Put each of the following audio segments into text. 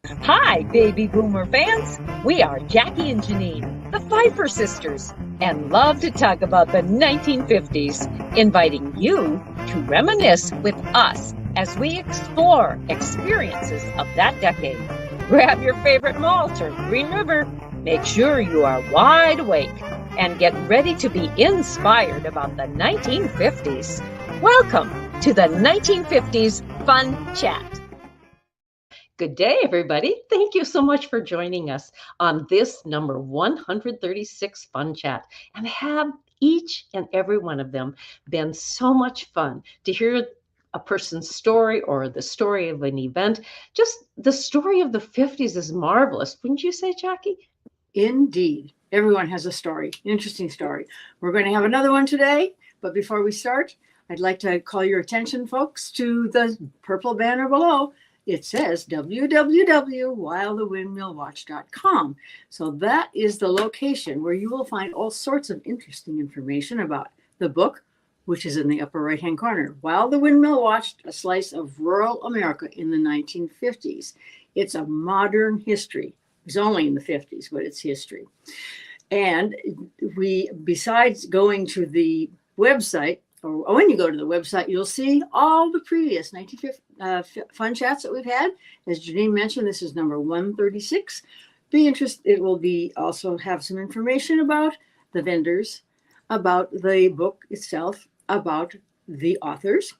Hi, baby boomer fans. We are Jackie and Janine, the Pfeiffer sisters, and love to talk about the 1950s, inviting you to reminisce with us as we explore experiences of that decade. Grab your favorite malt or Green River. Make sure you are wide awake and get ready to be inspired about the 1950s. Welcome to the 1950s Fun Chat. Good day, everybody. Thank you so much for joining us on this number 136 Fun Chat. And have each and every one of them been so much fun to hear a person's story or the story of an event. Just the story of the 50s is marvelous. Wouldn't you say, Jackie? Indeed. Everyone has a story, interesting story. We're going to have another one today. But before we start, I'd like to call your attention, folks, to the purple banner below. It says www.whilethewindmillwatch.com. So that is the location where you will find all sorts of interesting information about the book, which is in the upper right-hand corner. While the Windmill Watched, a slice of rural America in the 1950s. It's a modern history. It's only in the 50s, but it's history. And we, besides going to the website, or when you go to the website, you'll see all the previous 1950 fun chats that we've had. As Janine mentioned, this is number 136. Be interested. It will be also have some information about the vendors, about the book itself, about the authors.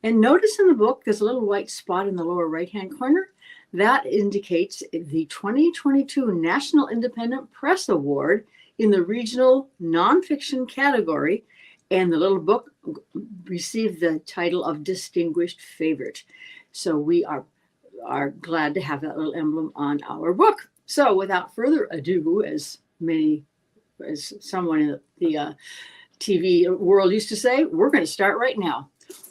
And notice in the book, there's a little white spot in the lower right-hand corner. That indicates the 2022 National Independent Press Award in the regional nonfiction category. And the little book received the title of Distinguished Favorite. So we are glad to have that little emblem on our book. So without further ado, as someone in the TV world used to say, we're going to start right now.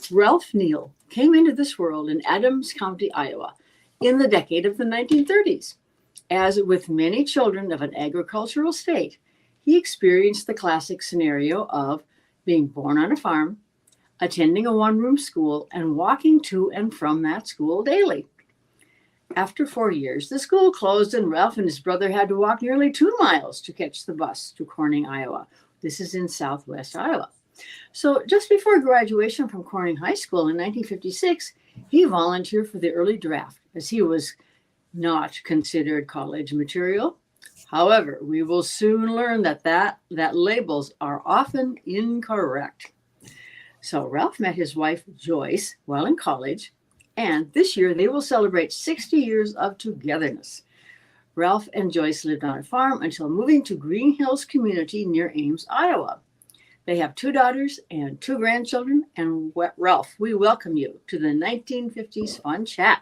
Ralph Neil came into this world in Ames County, Iowa, in the decade of the 1930s. As with many children of an agricultural state, he experienced the classic scenario of being born on a farm, attending a one-room school, and walking to and from that school daily. After 4 years, the school closed, and Ralph and his brother had to walk nearly 2 miles to catch the bus to Corning, Iowa. This is in southwest Iowa. So just before graduation from Corning High School in 1956, he volunteered for the early draft, as he was not considered college material. However, we will soon learn that labels are often incorrect. So Ralph met his wife, Joyce, while in college, and this year they will celebrate 60 years of togetherness. Ralph and Joyce lived on a farm until moving to Green Hills community near Ames, Iowa. They have 2 daughters and 2 grandchildren. And Ralph, we welcome you to the 1950s Fun Chat.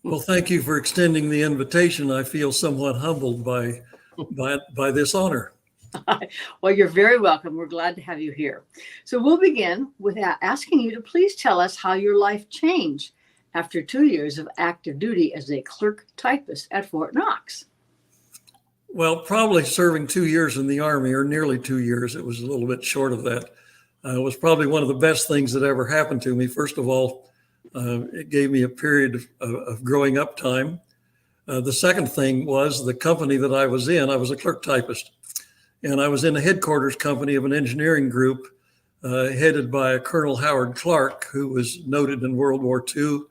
Well, thank you for extending the invitation. I feel somewhat humbled by this honor. Well, you're very welcome. We're glad to have you here. So we'll begin with asking you to please tell us how your life changed after 2 years of active duty as a clerk typist at Fort Knox. Well, probably serving 2 years in the Army, or nearly 2 years. It was a little bit short of that. It was probably one of the best things that ever happened to me. First of all, it gave me a period of growing up time. The second thing was the company that I was in. I was a clerk typist, and I was in the headquarters company of an engineering group headed by Colonel Howard Clark, who was noted in World War II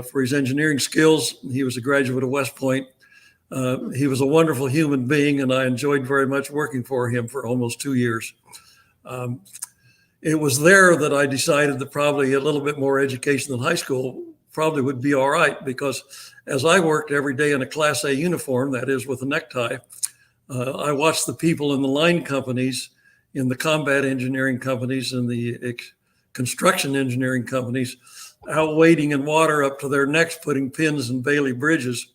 for his engineering skills. He was a graduate of West Point. He was a wonderful human being, and I enjoyed very much working for him for almost 2 years. It was there that I decided that probably a little bit more education than high school probably would be all right, because as I worked every day in a Class A uniform, that is with a necktie, I watched the people in the line companies, in the combat engineering companies, and the construction engineering companies out wading in water up to their necks, putting pins in Bailey bridges.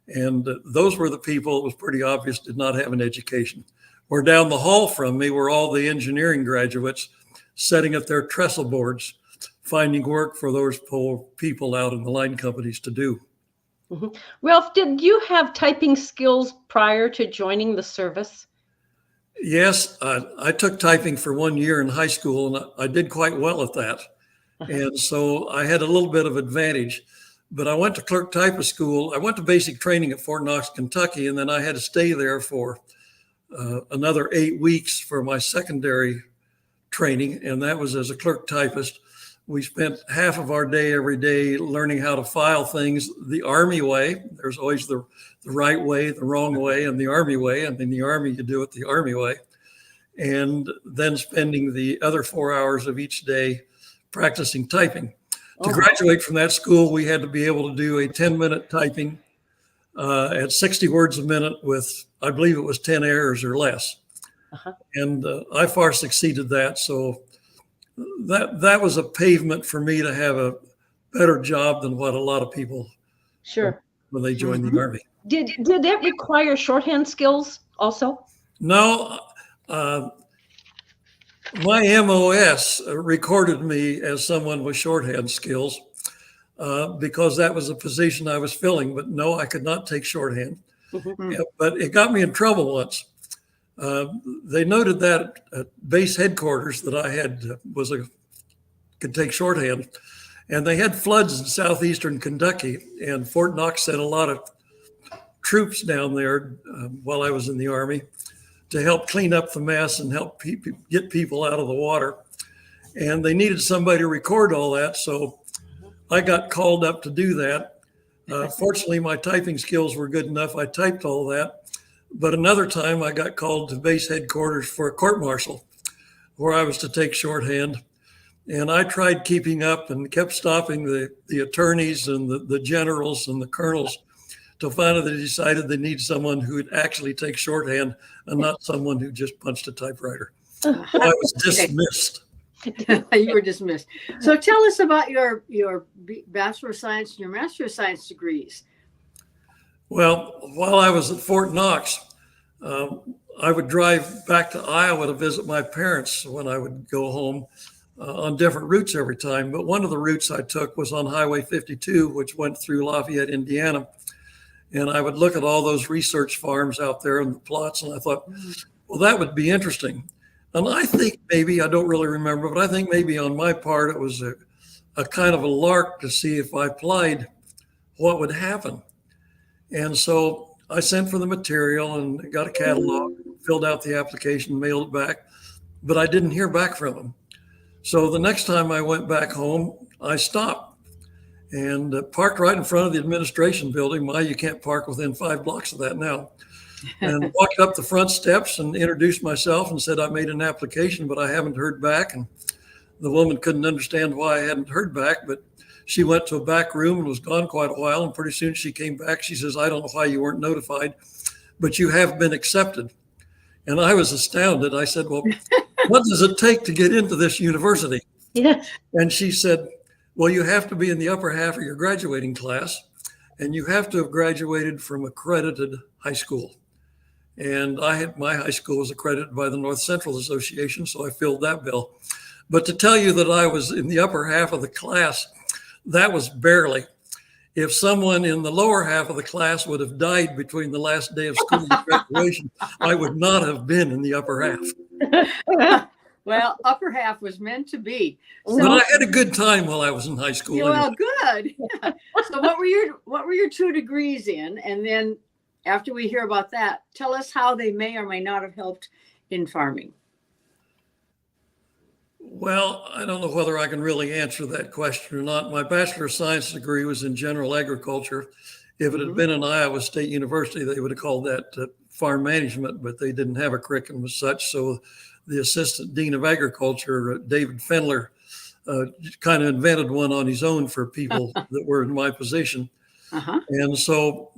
And those were the people, it was pretty obvious, did not have an education. Where down the hall from me were all the engineering graduates setting up their trestle boards, finding work for those poor people out in the line companies to do. Mm-hmm. Ralph, did you have typing skills prior to joining the service? Yes, I took typing for 1 year in high school, and I did quite well at that. And so I had a little bit of advantage. But I went to clerk typist school. I went to basic training at Fort Knox, Kentucky, and then I had to stay there for another 8 weeks for my secondary training, and that was as a clerk typist. We spent half of our day every day learning how to file things the Army way. There's always the right way, the wrong way, and the Army way. And in the Army, you do it the Army way. And then spending the other 4 hours of each day practicing typing. To graduate from that school, we had to be able to do a 10-minute typing at 60 words a minute with, I believe it was 10 errors or less. And I far succeeded that. So that was a pavement for me to have a better job than what a lot of people when they join the Army. Did that require shorthand skills also? No, my MOS recorded me as someone with shorthand skills because that was a position I was filling. But no, I could not take shorthand. But it got me in trouble once. They noted that at base headquarters that I could take shorthand, and they had floods in southeastern Kentucky, and Fort Knox sent a lot of troops down there while I was in the Army to help clean up the mess and help get people out of the water. And they needed somebody to record all that, so I got called up to do that. Fortunately, my typing skills were good enough. I typed all that. But another time I got called to base headquarters for a court martial where I was to take shorthand. And I tried keeping up and kept stopping the attorneys and the generals and the colonels till finally they decided they need someone who would actually take shorthand and not someone who just punched a typewriter. So I was dismissed. You were dismissed. So tell us about your Bachelor of Science and your Master of Science degrees. Well, while I was at Fort Knox, I would drive back to Iowa to visit my parents when I would go home on different routes every time. But one of the routes I took was on Highway 52, which went through Lafayette, Indiana. And I would look at all those research farms out there and the plots, and I thought, well, that would be interesting. And I think maybe, I don't really remember, but I think maybe on my part, it was a kind of a lark to see if I applied what would happen. And so I sent for the material and got a catalog, filled out the application, mailed it back, but I didn't hear back from them. So the next time I went back home, I stopped and parked right in front of the administration building. You can't park within 5 blocks of that now. And walked up the front steps and introduced myself and said, I made an application, but I haven't heard back. And the woman couldn't understand why I hadn't heard back, but she went to a back room and was gone quite a while. And pretty soon she came back. She says, I don't know why you weren't notified, but you have been accepted. And I was astounded. I said, well, what does it take to get into this university? Yeah. And she said, well, you have to be in the upper half of your graduating class, and you have to have graduated from accredited high school. And my high school was accredited by the North Central Association, so I filled that bill. But to tell you that I was in the upper half of the class, that was barely. If someone in the lower half of the class would have died between the last day of school and graduation, I would not have been in the upper half. Well, upper half was meant to be. So, but I had a good time while I was in high school. Well, good. Yeah. So what were your 2 degrees in? And then after we hear about that, tell us how they may or may not have helped in farming. Well, I don't know whether I can really answer that question or not. My Bachelor of Science degree was in general agriculture. If it had been in Iowa State University, they would have called that farm management, but they didn't have a curriculum as such. So the Assistant Dean of Agriculture, David Fendler, kind of invented one on his own for people that were in my position. And so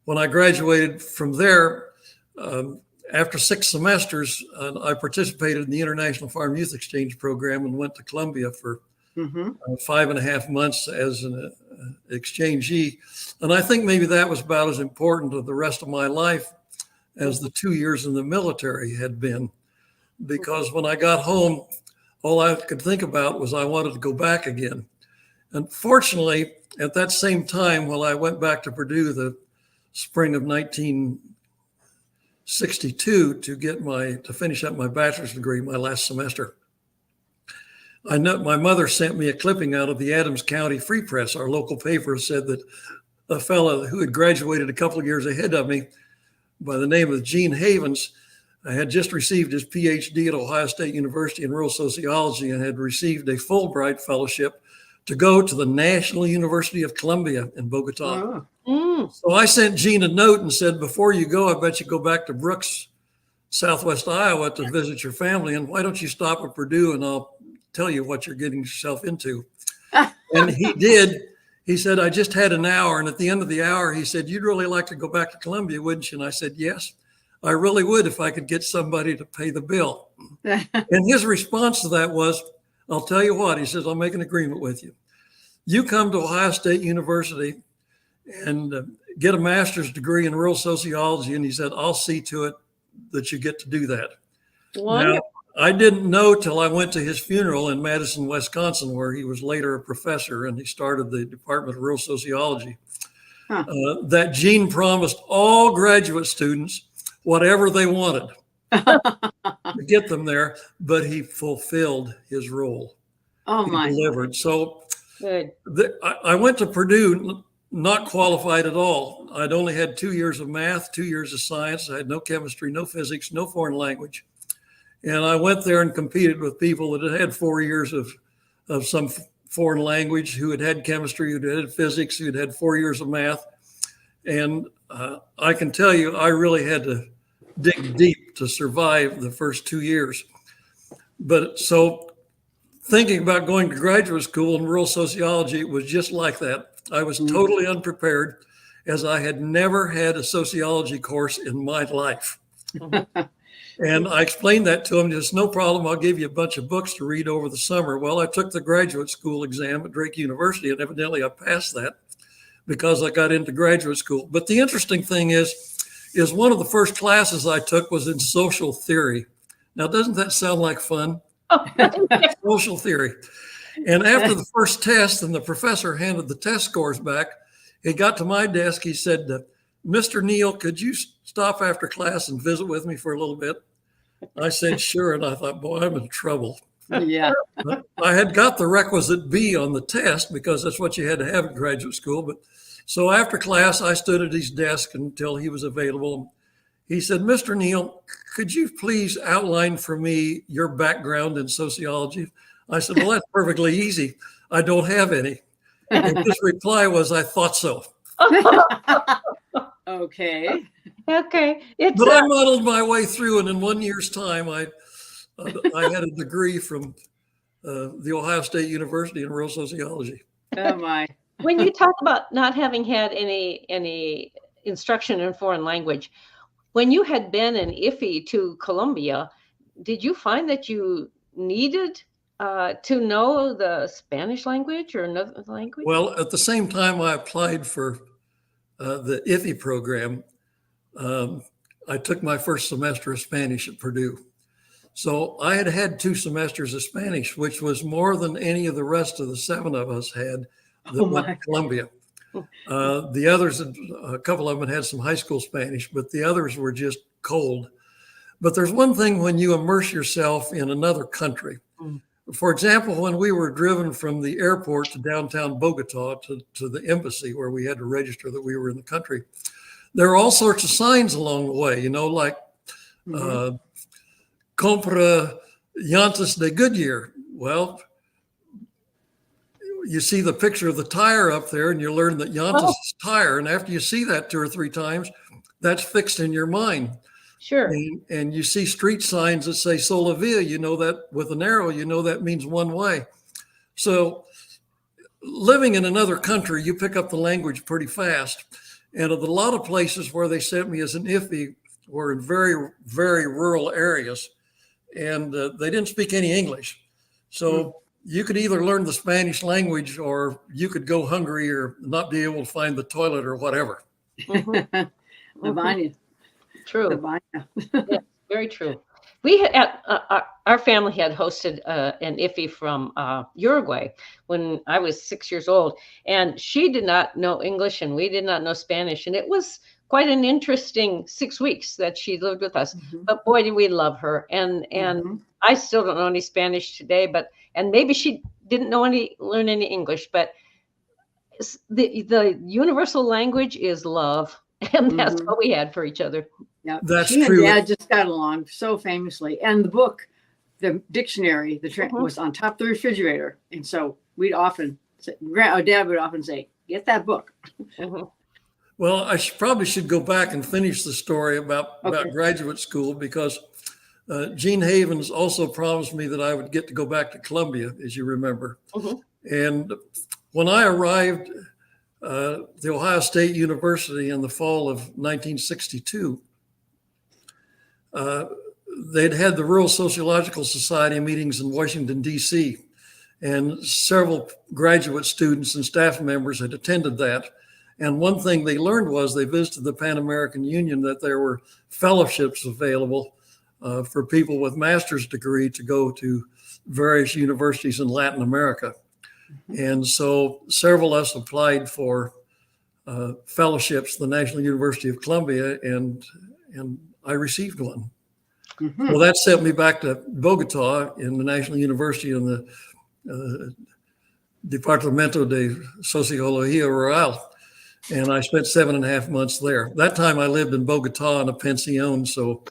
when I graduated from there, after 6 semesters, I participated in the International Farm Youth Exchange Program and went to Colombia for 5.5 months as an exchangee. And I think maybe that was about as important to the rest of my life as the 2 years in the military had been. Because when I got home, all I could think about was I wanted to go back again. And fortunately, at that same time, while I went back to Purdue the spring of 1962 to finish up my bachelor's degree, my last semester, I know my mother sent me a clipping out of the Adams County Free Press. Our local paper said that a fellow who had graduated a couple of years ahead of me by the name of Gene Havens had just received his PhD at Ohio State University in rural sociology and had received a Fulbright fellowship to go to the National University of Colombia in Bogota. So I sent Gene a note and said, before you go, I bet you go back to Brooks, Southwest Iowa to visit your family. And why don't you stop at Purdue and I'll tell you what you're getting yourself into. And he did. He said, I just had an hour. And at the end of the hour, he said, you'd really like to go back to Colombia, wouldn't you? And I said, yes, I really would if I could get somebody to pay the bill. And his response to that was, I'll tell you what, he says, I'll make an agreement with you. You come to Ohio State University and get a master's degree in rural sociology. And he said, I'll see to it that you get to do that. Wonderful. Now, I didn't know till I went to his funeral in Madison, Wisconsin, where he was later a professor and he started the Department of Rural Sociology, that Gene promised all graduate students whatever they wanted to get them there, but he fulfilled his role. Oh, my. He delivered. So Good. I went to Purdue not qualified at all. I'd only had 2 years of math, 2 years of science. I had no chemistry, no physics, no foreign language. And I went there and competed with people that had 4 years of some foreign language, who had chemistry, who had physics, who had 4 years of math. And I can tell you, I really had to dig deep to survive the first 2 years. But so thinking about going to graduate school in rural sociology was just like that. I was totally unprepared, as I had never had a sociology course in my life. And I explained that to him. Just no problem. I'll give you a bunch of books to read over the summer. Well, I took the graduate school exam at Drake University, and evidently I passed that because I got into graduate school. But the interesting thing is one of the first classes I took was in social theory. Now, doesn't that sound like fun? Social theory. And after the first test, and the professor handed the test scores back, he got to my desk. He said, Mr. Neill, could you stop after class and visit with me for a little bit? I said, sure. And I thought, boy, I'm in trouble. Yeah. I had got the requisite B on the test because that's what you had to have in graduate school. But so after class, I stood at his desk until he was available. He said, Mr. Neill, could you please outline for me your background in sociology? I said, well, that's perfectly easy. I don't have any. And his reply was, I thought so. Okay. Okay. But I muddled my way through, and in 1 year's time, I had a degree from the Ohio State University in rural sociology. Oh, my. When you talk about not having had any instruction in foreign language, when you had been an IFE to Colombia, did you find that you needed to know the Spanish language or another language? Well, at the same time I applied for the IFE program, I took my first semester of Spanish at Purdue. So I had had 2 semesters of Spanish, which was more than any of the rest of the 7 of us had that went to Colombia. The others, a couple of them had some high school Spanish, but the others were just cold. But there's one thing when you immerse yourself in another country. For example, when we were driven from the airport to downtown Bogota to the embassy where we had to register that we were in the country, there are all sorts of signs along the way, like compra llantas de Goodyear. Well, you see the picture of the tire up there and you learn that llantas is tire. And after you see that 2 or 3 times, that's fixed in your mind. Sure. And you see street signs that say sola via, that with an arrow, that means one way. So living in another country, you pick up the language pretty fast. And a lot of places where they sent me as an IFE were in very, very rural areas. And they didn't speak any English. So you could either learn the Spanish language or you could go hungry or not be able to find the toilet or whatever. True. True. Yeah, very true. We had our family had hosted an IFI from Uruguay when I was 6 years old, and she did not know English, and we did not know Spanish, and it was quite an interesting 6 weeks that she lived with us. Mm-hmm. But boy, did we love her! And Mm-hmm. I still don't know any Spanish today, and maybe she didn't learn any English, but the universal language is love, and that's Mm-hmm. what we had for each other. Yeah, That's she true. and Dad just got along so famously, and the book, the dictionary, was on top of the refrigerator, and so we'd often say, Dad would often say, "Get that book." Mm-hmm. Well, I probably should go back and finish the story about graduate school, because Gene Havens also promised me that I would get to go back to Columbia, as you remember. Mm-hmm. And when I arrived at the Ohio State University in the fall of 1962, they'd had the Rural Sociological Society meetings in Washington, D.C., and several graduate students and staff members had attended that. And one thing they learned was they visited the Pan American Union, that there were fellowships available for people with master's degree to go to various universities in Latin America. And so several of us applied for fellowships at the National University of Colombia, and I received one. Mm-hmm. Well, that sent me back to Bogota in the National University in the Departamento de Sociología Rural. And I spent 7.5 months there. That time I lived in Bogota in a pension, so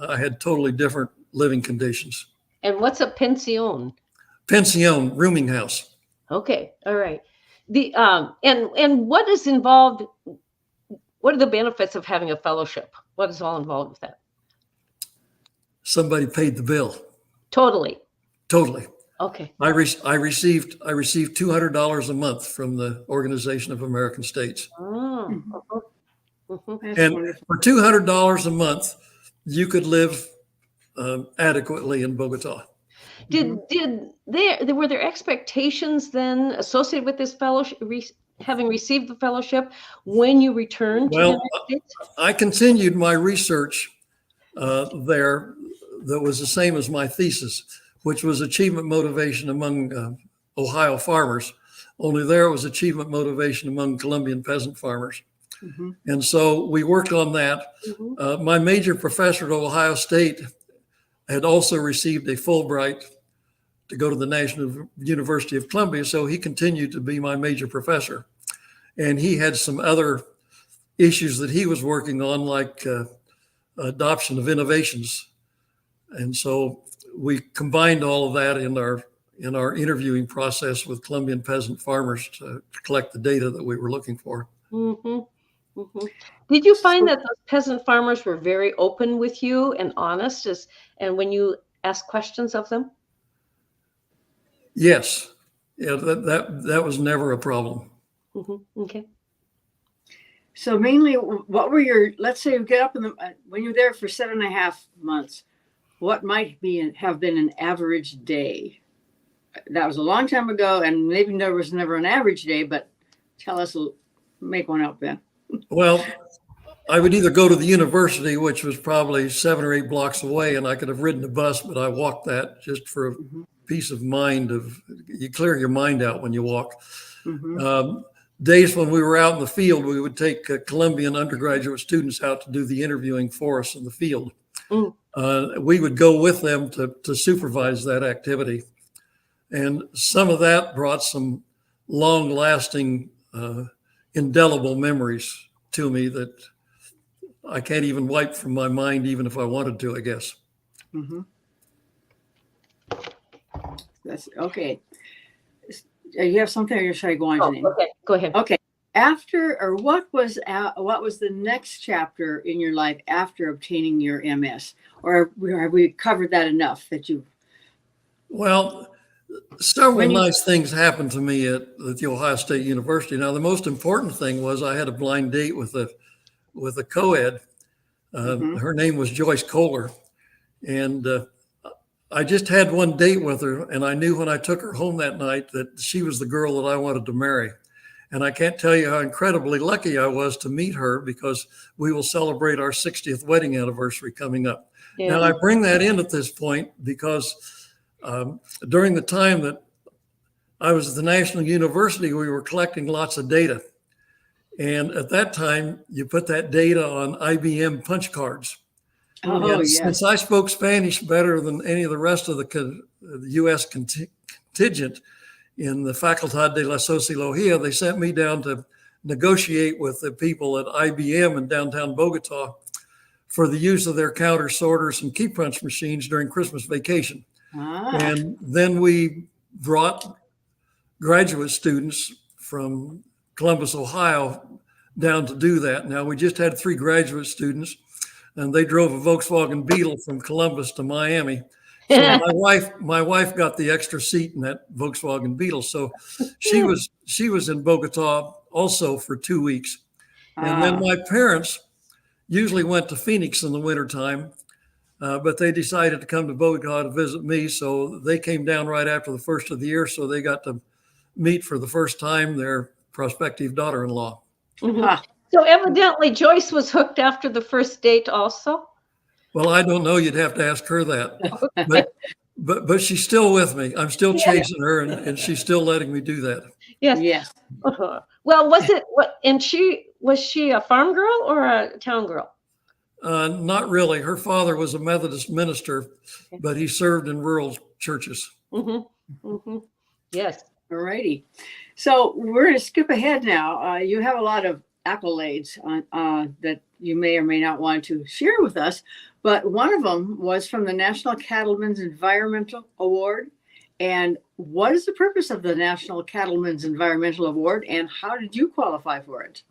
I had totally different living conditions. And what's a pension? Pension, rooming house. Okay, all right. The and what is involved? What are the benefits of having a fellowship? What is all involved with that? Somebody paid the bill. Totally. Okay. I received $200 a month from the Organization of American States. Oh. Mm-hmm. And Wonderful. for $200 a month, you could live adequately in Bogota. Were there expectations then associated with this fellowship, having received the fellowship, when you returned to the United States? I continued my research there that was the same as my thesis, which was achievement motivation among Ohio farmers. Only there was achievement motivation among Colombian peasant farmers. Mm-hmm. And so we worked on that. Mm-hmm. My major professor at Ohio State had also received a Fulbright to go to the National University of Columbia. So he continued to be my major professor. And he had some other issues that he was working on, like adoption of innovations. And so we combined all of that in our interviewing process with Colombian peasant farmers to collect the data that we were looking for. Mm-hmm. Mm-hmm. Did you find that those peasant farmers were very open with you and honest and when you asked questions of them? Yes. Yeah, that was never a problem. Mm-hmm. Okay. So mainly, what were let's say you get up when you're there for 7.5 months, what might have been an average day? That was a long time ago, and maybe there was never an average day, but tell us, make one up, Ben. Well, I would either go to the university, which was probably 7 or 8 blocks away, and I could have ridden a bus, but I walked that just for a peace of mind. You clear your mind out when you walk. Mm-hmm. Days when we were out in the field, we would take Colombian undergraduate students out to do the interviewing for us in the field. We would go with them to supervise that activity. And some of that brought some long-lasting, indelible memories to me that I can't even wipe from my mind, even if I wanted to, I guess. Mm-hmm. That's okay. You have something, or should I go on? Okay, go ahead. Okay. What was the next chapter in your life after obtaining your MS? Or have we covered that enough that you? Well, several nice things happened to me at the Ohio State University. Now, the most important thing was I had a blind date with a co-ed. Her name was Joyce Kohler. And I just had one date with her, and I knew when I took her home that night that she was the girl that I wanted to marry. And I can't tell you how incredibly lucky I was to meet her, because we will celebrate our 60th wedding anniversary coming up. Yeah. Now, I bring that in at this point because during the time that I was at the National University, we were collecting lots of data. And at that time, you put that data on IBM punch cards. Oh, And yes. since I spoke Spanish better than any of the rest of the U.S. contingent in the Facultad de la Sociología, they sent me down to negotiate with the people at IBM in downtown Bogota for the use of their counter sorters and key punch machines during Christmas vacation. And then we brought graduate students from Columbus, Ohio, down to do that. Now, we just had 3 graduate students, and they drove a Volkswagen Beetle from Columbus to Miami. So my wife got the extra seat in that Volkswagen Beetle. So she was in Bogota also for 2 weeks. And then my parents usually went to Phoenix in the wintertime, but they decided to come to Bogota to visit me. So they came down right after the first of the year. So they got to meet for the first time their prospective daughter-in-law. Mhm. So evidently Joyce was hooked after the first date also. Well, I don't know. You'd have to ask her that. But she's still with me. I'm still chasing her, and she's still letting me do that. Yes. Yes. Well, and was she a farm girl or a town girl? Not really. Her father was a Methodist minister, but he served in rural churches. Mm-hmm. Mm-hmm. Yes. All righty. So we're going to skip ahead now. You have a lot of accolades that you may or may not want to share with us, but one of them was from the National Cattlemen's Environmental Award. And what is the purpose of the National Cattlemen's Environmental Award, and how did you qualify for it?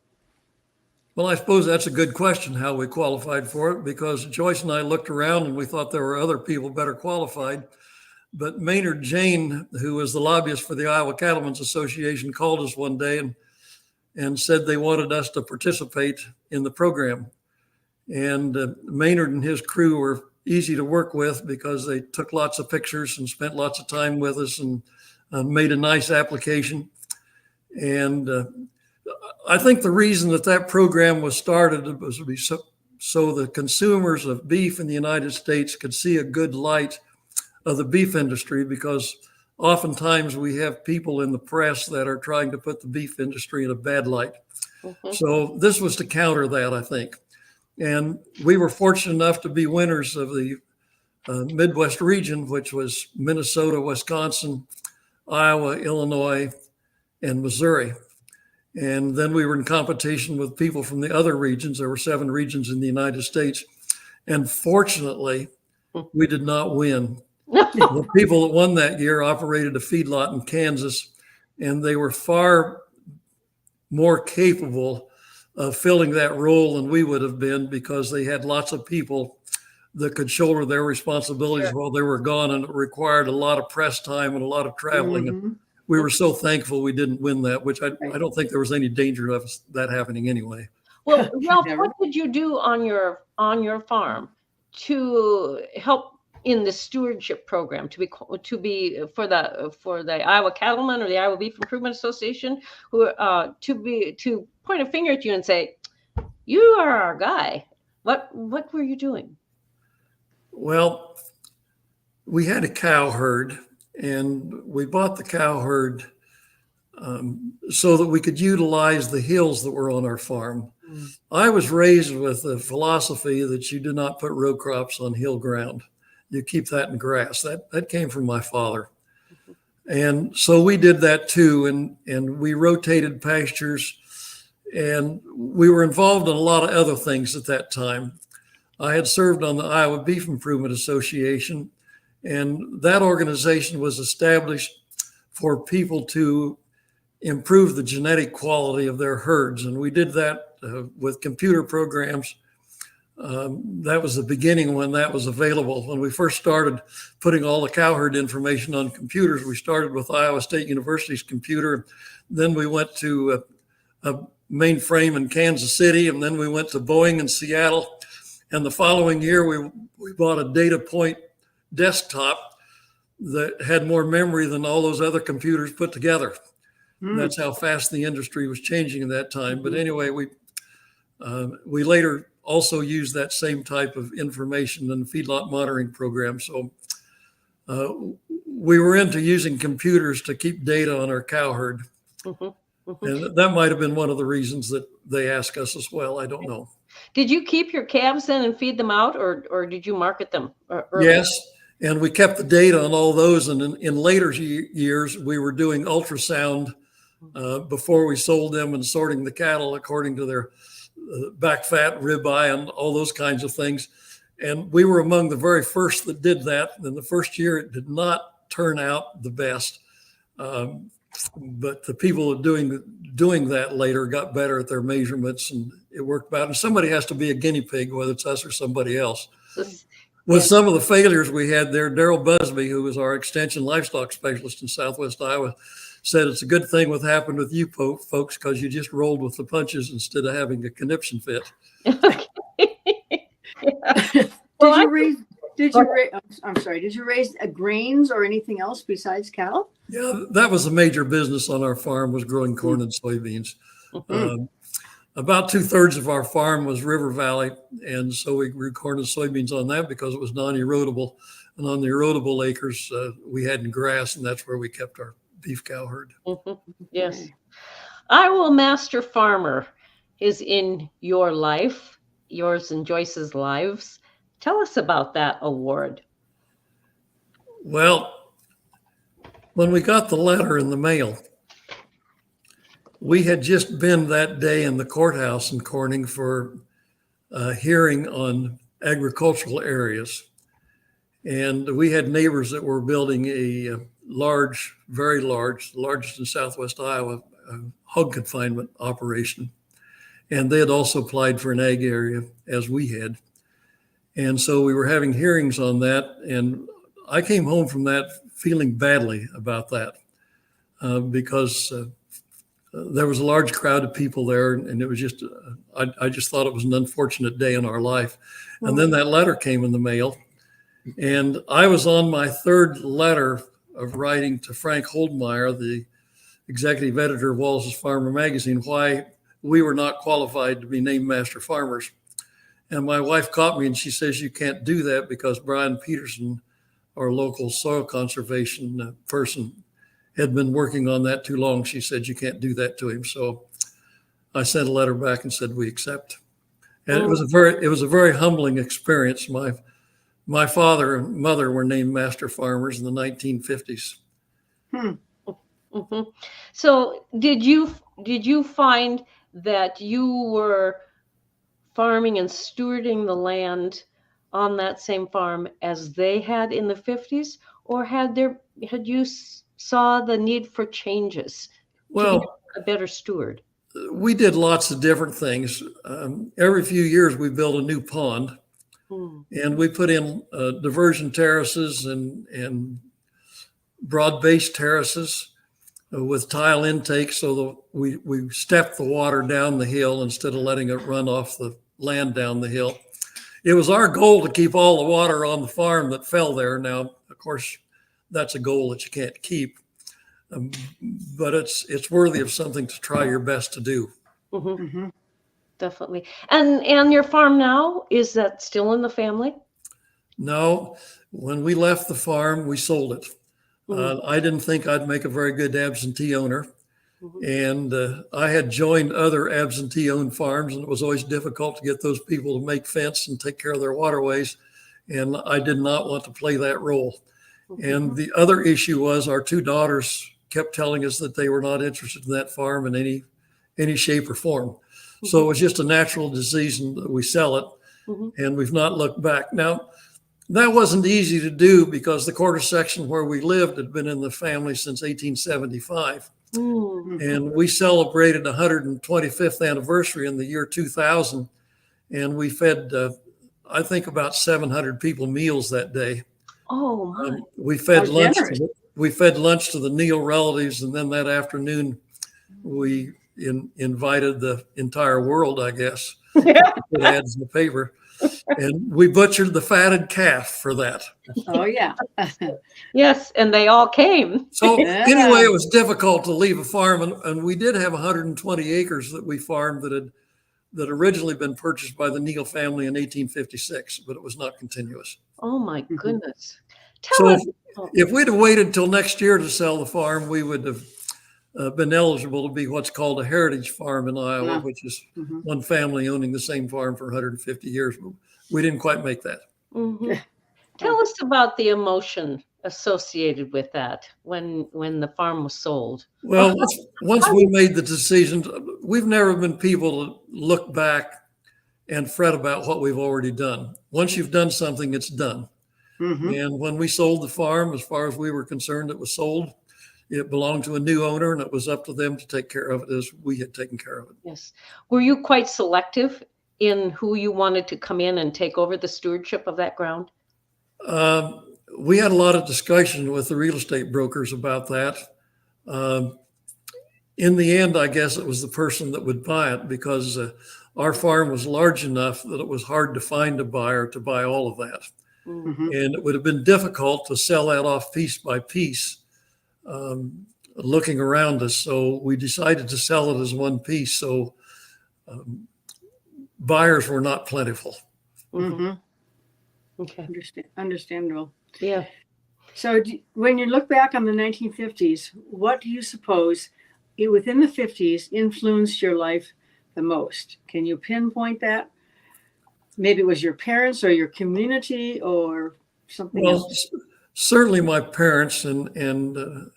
Well, I suppose that's a good question, how we qualified for it, because Joyce and I looked around and we thought there were other people better qualified. But Maynard Jane, who was the lobbyist for the Iowa Cattlemen's Association, called us one day and said they wanted us to participate in the program. And Maynard and his crew were easy to work with because they took lots of pictures and spent lots of time with us and made a nice application. And I think the reason that program was started was to be so the consumers of beef in the United States could see a good light of the beef industry, because oftentimes we have people in the press that are trying to put the beef industry in a bad light. Mm-hmm. So this was to counter that, I think. And we were fortunate enough to be winners of the Midwest region, which was Minnesota, Wisconsin, Iowa, Illinois, and Missouri. And then we were in competition with people from the other regions. There were 7 regions in the United States. And fortunately, we did not win. The people that won that year operated a feedlot in Kansas, and they were far more capable of filling that role than we would have been, because they had lots of people that could shoulder their responsibilities while they were gone, and it required a lot of press time and a lot of traveling. Mm-hmm. And we were so thankful we didn't win that, which I don't think there was any danger of that happening anyway. Well, Ralph, what did you do on your farm to help in the stewardship program to be for the Iowa Cattlemen or the Iowa Beef Improvement Association, to point a finger at you and say, "You are our guy"? What were you doing? Well, we had a cow herd, and we bought the cow herd so that we could utilize the hills that were on our farm. Mm. I was raised with the philosophy that you do not put row crops on hill ground. You keep that in grass. That came from my father. And so we did that too. And we rotated pastures, and we were involved in a lot of other things at that time. I had served on the Iowa Beef Improvement Association, and that organization was established for people to improve the genetic quality of their herds. And we did that with computer programs. That was the beginning when that was available. When we first started putting all the cow herd information on computers, we started with Iowa State University's computer. Then we went to a mainframe in Kansas City, and then we went to Boeing in Seattle. And the following year, we bought a data point desktop that had more memory than all those other computers put together. That's how fast the industry was changing at that time. But anyway, we later also used that same type of information in the feedlot monitoring program. So we were into using computers to keep data on our cow herd. And that might have been one of the reasons that they asked us as well. I don't know. Did you keep your calves then and feed them out, or did you market them early? Yes. And we kept the data on all those. And in later years, we were doing ultrasound before we sold them and sorting the cattle according to their back fat, ribeye, and all those kinds of things. And we were among the very first that did that. In the first year, it did not turn out the best. But the people doing that later got better at their measurements, and it worked better. And somebody has to be a guinea pig, whether it's us or somebody else. With some of the failures we had there, Daryl Busby, who was our extension livestock specialist in Southwest Iowa, said it's a good thing what happened with you folks because you just rolled with the punches instead of having a conniption fit. Did you raise grains or anything else besides cattle? Yeah, that was a major business on our farm, was growing corn and soybeans. About 2/3 of our farm was River Valley. And so we grew corn and soybeans on that because it was non-erodible. And on the erodible acres, we had grass, and that's where we kept our beef cow herd. Yes. Iowa Master Farmer is in your life, yours and Joyce's lives. Tell us about that award. Well, when we got the letter in the mail, we had just been that day in the courthouse in Corning for a hearing on agricultural areas. And we had neighbors that were building a large, very large, the largest in Southwest Iowa, hog confinement operation. And they had also applied for an ag area as we had. And so we were having hearings on that. And I came home from that feeling badly about that because there was a large crowd of people there. And it was just, I just thought it was an unfortunate day in our life. And then that letter came in the mail. And I was on my third letter of writing to Frank Holdmeyer, the executive editor of Wallace's Farmer magazine, why we were not qualified to be named Master Farmers. And my wife caught me and she says, you can't do that because Brian Peterson, our local soil conservation person, had been working on that too long. She said, you can't do that to him. So I sent a letter back and said, we accept. And it was a very humbling experience. My father and mother were named Master Farmers in the 1950s. So did you find that you were farming and stewarding the land on that same farm as they had in the 50s, or had you saw the need for changes to be a better steward? We did lots of different things. Every few years we built a new pond. And we put in diversion terraces and broad-based terraces with tile intake so that we stepped the water down the hill instead of letting it run off the land down the hill. It was our goal to keep all the water on the farm that fell there. Now, of course, that's a goal that you can't keep, but it's worthy of something to try your best to do. Definitely. And your farm now, is that still in the family? No, when we left the farm, we sold it. I didn't think I'd make a very good absentee owner. And I had joined other absentee owned farms, and it was always difficult to get those people to make fence and take care of their waterways. And I did not want to play that role. And the other issue was our two daughters kept telling us that they were not interested in that farm in any shape or form. So it was just a natural decision that we sell it, and we've not looked back. Now, that wasn't easy to do because the quarter section where we lived had been in the family since 1875. And we celebrated 125th anniversary in the year 2000. And we fed, I think, about 700 people meals that day. Oh, my. We fed lunch to the Neill relatives. And then that afternoon, we invited the entire world, I guess. Put ads in the paper. And we butchered the fatted calf for that. Oh, yeah. Yes, and they all came. So Yeah. anyway, it was difficult to leave a farm, and we did have 120 acres that we farmed that originally been purchased by the Neill family in 1856, but it was not continuous. Oh my goodness. Tell So us. if we'd have waited till next year to sell the farm, we would have been eligible to be what's called a heritage farm in Iowa, which is one family owning the same farm for 150 years. But we didn't quite make that. Mhm. Tell us about the emotion associated with that when the farm was sold. Well, once we made the decision, we've never been people to look back and fret about what we've already done. Once you've done something, it's done. And when we sold the farm, as far as we were concerned, it was sold. It belonged to a new owner, and it was up to them to take care of it as we had taken care of it. Yes. Were you quite selective in who you wanted to come in and take over the stewardship of that ground? We had a lot of discussion with the real estate brokers about that. In the end, I guess it was the person that would buy it, because our farm was large enough that it was hard to find a buyer to buy all of that. And it would have been difficult to sell that off piece by piece, looking around us. So we decided to sell it as one piece. So buyers were not plentiful. Okay. Understandable. Yeah. So when you look back on the 1950s, what do you suppose within the 50s influenced your life the most? Can you pinpoint that? Maybe it was your parents or your community or something else. Certainly my parents, and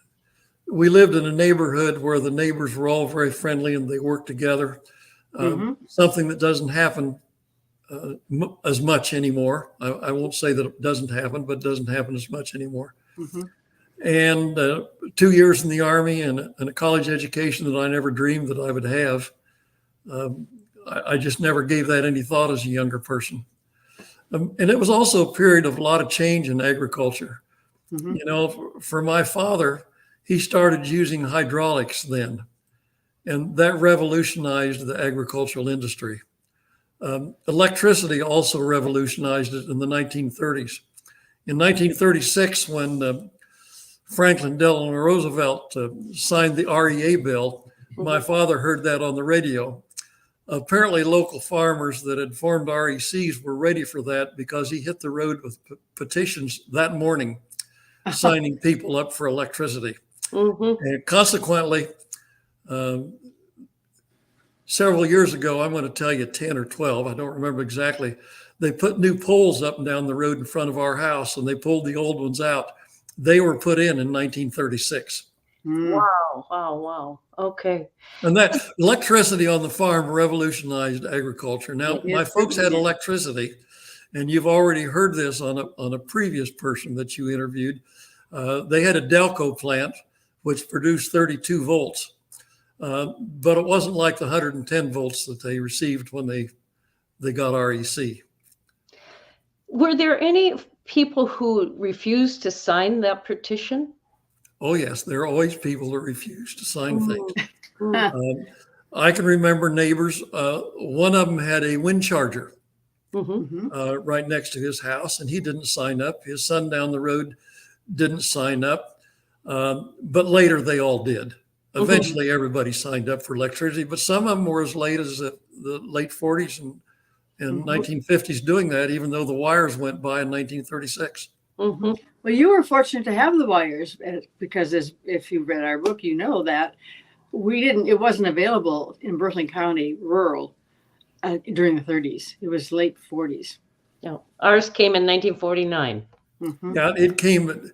we lived in a neighborhood where the neighbors were all very friendly and they worked together. Something that doesn't happen as much anymore. I won't say that it doesn't happen, but it doesn't happen as much anymore. And 2 years in the Army and a college education that I never dreamed that I would have. I just never gave that any thought as a younger person. And it was also a period of a lot of change in agriculture. You know, for my father, he started using hydraulics then, and that revolutionized the agricultural industry. Electricity also revolutionized it in the 1930s. In 1936, when Franklin Delano Roosevelt signed the REA bill, my father heard that on the radio. Apparently, local farmers that had formed RECs were ready for that, because he hit the road with petitions that morning, signing people up for electricity. And consequently, several years ago, I'm going to tell you 10 or 12, I don't remember exactly, they put new poles up and down the road in front of our house, and they pulled the old ones out. They were put in 1936. Wow. Okay. And that electricity on the farm revolutionized agriculture. Now, my folks had electricity, and you've already heard this on a previous person that you interviewed. They had a Delco plant, which produced 32 volts. But it wasn't like the 110 volts that they received when they got REC. Were there any people who refused to sign that petition? Oh, yes. There are always people that refuse to sign things. I can remember neighbors. One of them had a wind charger right next to his house, and he didn't sign up. His son down the road didn't sign up. But later they all did. Eventually everybody signed up for electricity, but some of them were as late as the late 40s and 1950s doing that, even though the wires went by in 1936. Well, you were fortunate to have the wires, because if you read our book, you know that it wasn't available in Berkeley County rural during the 30s. It was late 40s. No, ours came in 1949. Yeah, it came.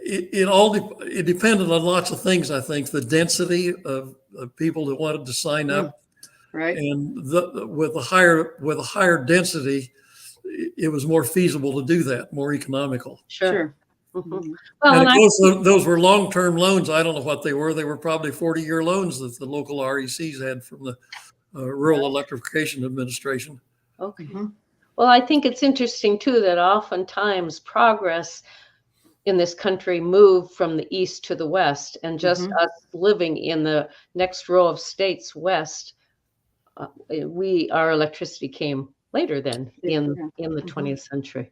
It depended on lots of things. I think the density of people that wanted to sign up, right, and with a higher density, it was more feasible to do that, more economical. Sure. Well, and of course, those were long-term loans. I don't know what they were. They were probably 40-year loans that the local RECs had from the Rural Electrification Administration. Okay. Well, I think it's interesting too that oftentimes progress in this country moved from the east to the west, and just us living in the next row of states west, our electricity came later then in the Mhm. 20th century.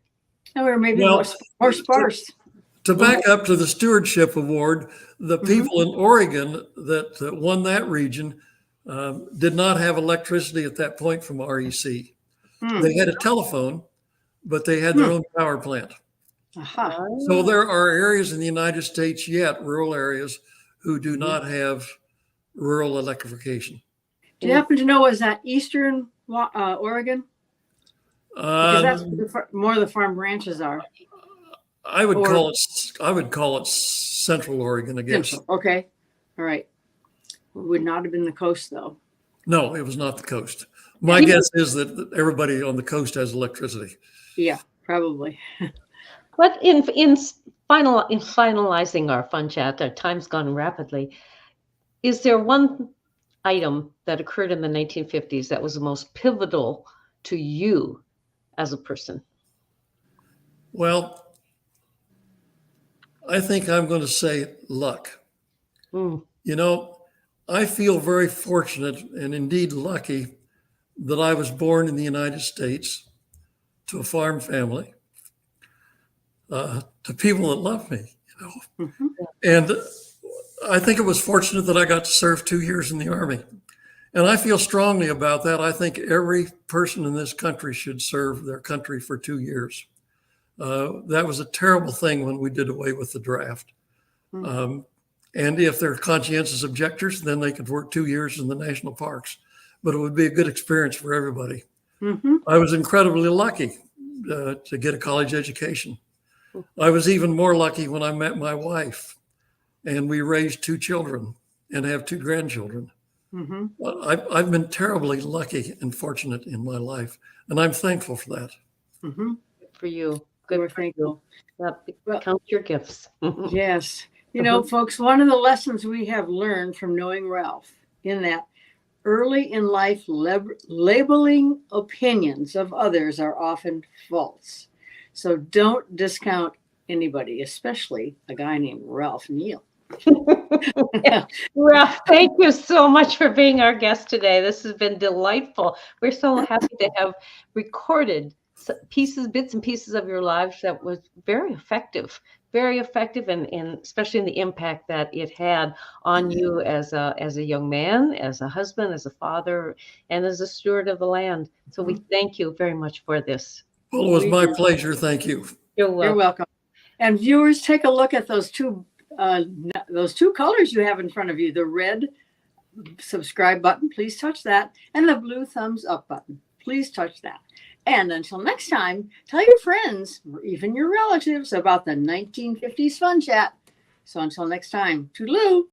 And we're maybe Well, more sparse. To back up to the stewardship award, the Mhm. people in Oregon that won that region did not have electricity at that point from REC. Hmm. They had a telephone, but they had their own power plant. Aha. So there are areas in the United States yet, rural areas, who do not have rural electrification. Do you happen to know, was that Eastern Oregon? Because that's where more of the farm ranches are. I would call it Central Oregon, I guess. Central. Okay. All right. Would not have been the coast, though. No, it was not the coast. My guess is that everybody on the coast has electricity. Yeah, probably. But in finalizing our fun chat, our time's gone rapidly. Is there one item that occurred in the 1950s that was the most pivotal to you as a person? Well, I think I'm going to say luck. Mm. You know, I feel very fortunate and indeed lucky that I was born in the United States to a farm family, to people that love me, you know. Mm-hmm. And I think it was fortunate that I got to serve 2 years in the Army. And I feel strongly about that. I think every person in this country should serve their country for 2 years. That was a terrible thing when we did away with the draft. Mm-hmm. And if they're conscientious objectors, then they could work 2 years in the national parks. But it would be a good experience for everybody. Mm-hmm. I was incredibly lucky to get a college education. I was even more lucky when I met my wife, and we raised 2 children and have 2 grandchildren. Mm-hmm. I've been terribly lucky and fortunate in my life, and I'm thankful for that. Mm-hmm. Good for you. Good We're for thankful. you. Count your gifts. Yes. You know, folks, one of the lessons we have learned from knowing Ralph in that early in life labeling opinions of others are often false. So don't discount anybody, especially a guy named Ralph NeilI. Ralph, thank you so much for being our guest today. This has been delightful. We're so happy to have recorded bits and pieces of your lives that was very effective, and especially in the impact that it had on you as a young man, as a husband, as a father, and as a steward of the land. So we thank you very much for this. Well, it was my pleasure. Thank you. You're welcome. You're welcome. And viewers, take a look at those two colors you have in front of you. The red subscribe button, please touch that. And the blue thumbs up button, please touch that. And until next time, tell your friends, or even your relatives, about the 1950s Fun Chat. So until next time, toodaloo.